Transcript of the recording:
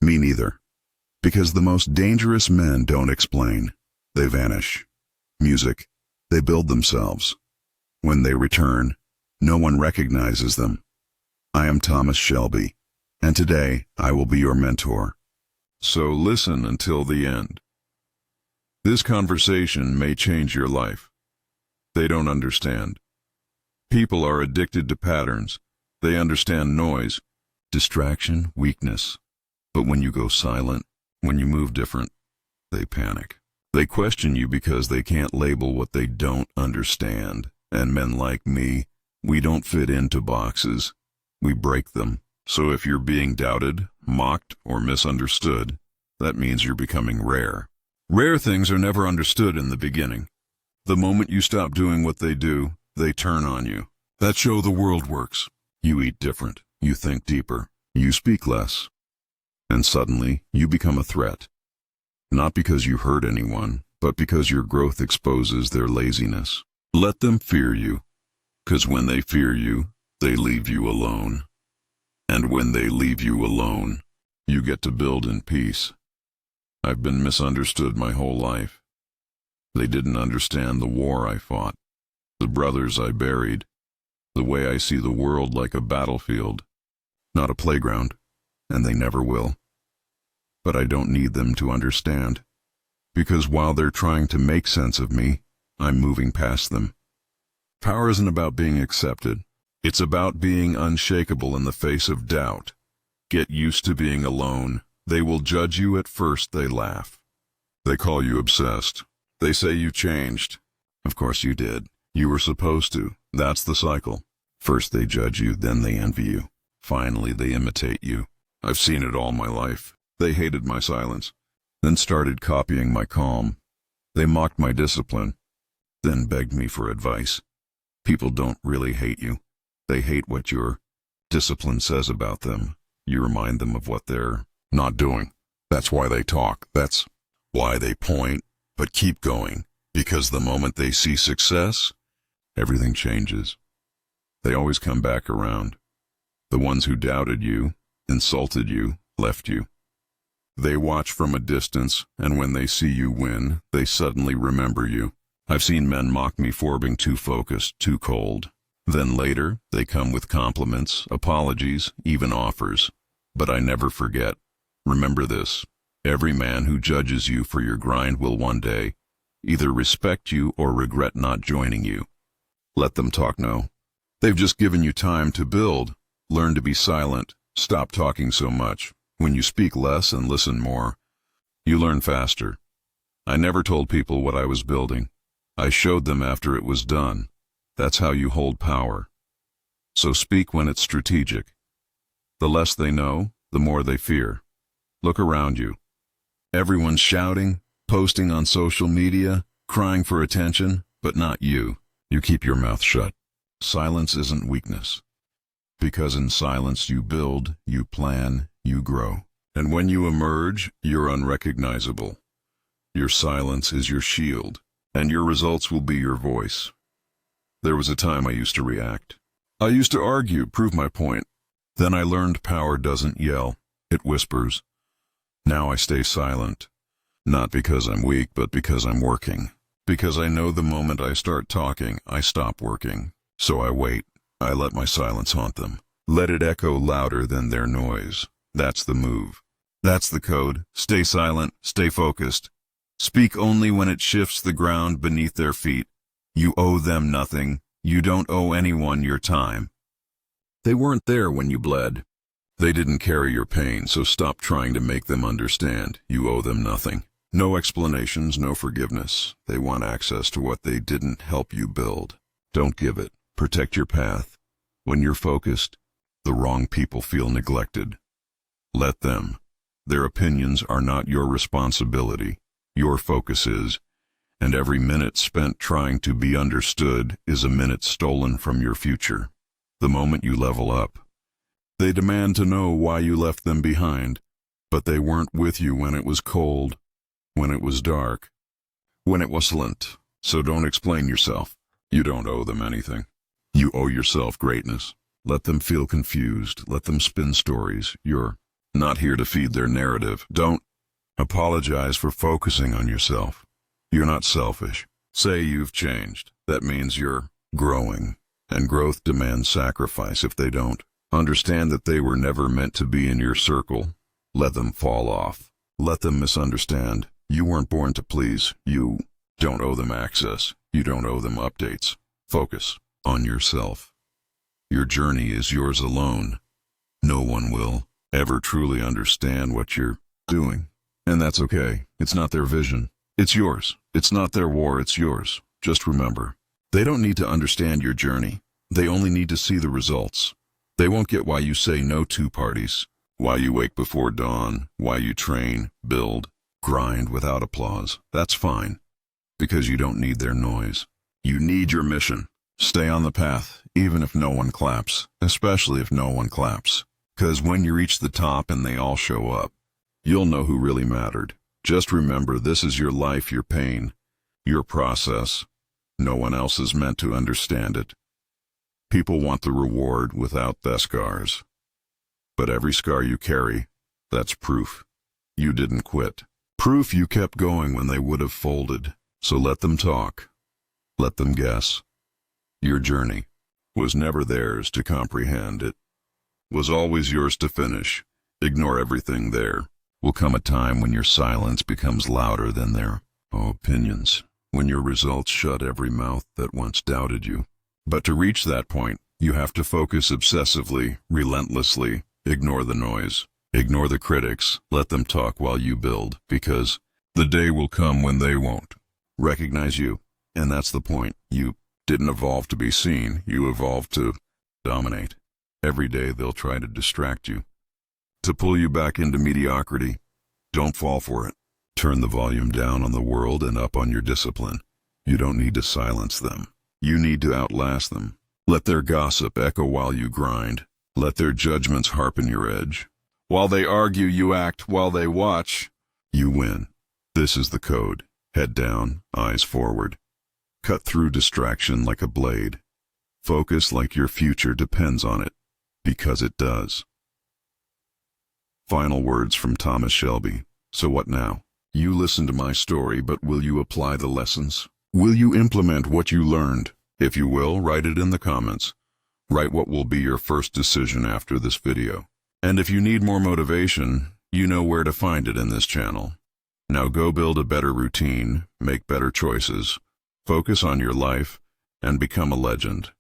Me neither. Because the most dangerous men don't explain. They vanish. Music. They build themselves. When they return, no one recognizes them. I am Thomas Shelby, and today I will be your mentor. So listen until the end. This conversation may change your life. They don't understand. People are addicted to patterns. They understand noise, distraction, weakness. But when you go silent, when you move different, they panic. They question you because they can't label what they don't understand. And men like me, we don't fit into boxes. We break them. So if you're being doubted, mocked, or misunderstood, that means you're becoming rare. Rare things are never understood in the beginning. The moment you stop doing what they do, they turn on you. That's how the world works. You eat different. You think deeper. You speak less. And suddenly, you become a threat. Not because you hurt anyone, but because your growth exposes their laziness. Let them fear you, because when they fear you, they leave you alone. And when they leave you alone, you get to build in peace. I've been misunderstood my whole life. They didn't understand the war I fought, the brothers I buried, the way I see the world like a battlefield, not a playground, and they never will. But I don't need them to understand, because while they're trying to make sense of me, I'm moving past them. Power isn't about being accepted. It's about being unshakable in the face of doubt. Get used to being alone. They will judge you at first. They laugh. They call you obsessed. They say you changed. Of course you did. You were supposed to. That's the cycle. First they judge you, then they envy you. Finally they imitate you. I've seen it all my life. They hated my silence, then started copying my calm. They mocked my discipline, then begged me for advice. People don't really hate you. They hate what your discipline says about them. You remind them of what they're not doing. That's why they talk. That's why they point. But keep going, because the moment they see success, everything changes. They always come back around. The ones who doubted you, insulted you, left you. They watch from a distance, and when they see you win, they suddenly remember you. I've seen men mock me for being too focused, too cold. Then later, they come with compliments, apologies, even offers. But I never forget. Remember this. Every man who judges you for your grind will one day either respect you or regret not joining you. Let them talk now. They've just given you time to build. Learn to be silent. Stop talking so much. When you speak less and listen more, you learn faster. I never told people what I was building. I showed them after it was done. That's how you hold power. So speak when it's strategic. The less they know, the more they fear. Look around you. Everyone's shouting, posting on social media, crying for attention, but not you. You keep your mouth shut. Silence isn't weakness. Because in silence you build, you plan, you grow. And when you emerge, you're unrecognizable. Your silence is your shield, and your results will be your voice. There was a time I used to react. I used to argue, prove my point. Then I learned power doesn't yell, it whispers. Now I stay silent, not because I'm weak, but because I'm working. Because I know the moment I start talking, I stop working. So I wait. I let my silence haunt them. Let it echo louder than their noise. That's the move. That's the code. Stay silent, stay focused. Speak only when it shifts the ground beneath their feet. You owe them nothing. You don't owe anyone your time. They weren't there when you bled. They didn't carry your pain, so stop trying to make them understand. You owe them nothing. No explanations, no forgiveness. They want access to what they didn't help you build. Don't give it. Protect your path. When you're focused, the wrong people feel neglected. Let them. Their opinions are not your responsibility. Your focus is, and every minute spent trying to be understood is a minute stolen from your future. The moment you level up, they demand to know why you left them behind, but they weren't with you when it was cold, when it was dark, when it wasn't. So don't explain yourself. You don't owe them anything. You owe yourself greatness. Let them feel confused. Let them spin stories. You're not here to feed their narrative. Don't apologize for focusing on yourself. You're not selfish. Say you've changed. That means you're growing, and growth demands sacrifice if they don't. Understand that they were never meant to be in your circle. Let them fall off. Let them misunderstand. You weren't born to please. You don't owe them access. You don't owe them updates. Focus on yourself. Your journey is yours alone. No one will ever truly understand what you're doing. And that's okay. It's not their vision. It's yours. It's not their war. It's yours. Just remember, they don't need to understand your journey. They only need to see the results. They won't get why you say no to parties, why you wake before dawn, why you train, build, grind without applause. That's fine, because you don't need their noise. You need your mission. Stay on the path, even if no one claps, especially if no one claps. Because when you reach the top and they all show up, you'll know who really mattered. Just remember, this is your life, your pain, your process. No one else is meant to understand it. People want the reward without the scars. But every scar you carry, that's proof you didn't quit. Proof you kept going when they would have folded. So let them talk. Let them guess. Your journey was never theirs to comprehend. It was always yours to finish. Ignore everything. There will come a time when your silence becomes louder than their opinions, when your results shut every mouth that once doubted you. But to reach that point, you have to focus obsessively, relentlessly. Ignore the noise. Ignore the critics. Let them talk while you build, because the day will come when they won't recognize you. And that's the point. You didn't evolve to be seen. You evolved to dominate. Every day they'll try to distract you, to pull you back into mediocrity. Don't fall for it. Turn the volume down on the world and up on your discipline. You don't need to silence them. You need to outlast them. Let their gossip echo while you grind. Let their judgments harpen your edge. While they argue, you act. While they watch, you win. This is the code. Head down, eyes forward. Cut through distraction like a blade. Focus like your future depends on it, because it does. Final words from Thomas Shelby. So what now? You listen to my story, but will you apply the lessons? Will you implement what you learned? If you will, write it in the comments. Write what will be your first decision after this video. And if you need more motivation, you know where to find it in this channel. Now go build a better routine, make better choices, focus on your life, and become a legend.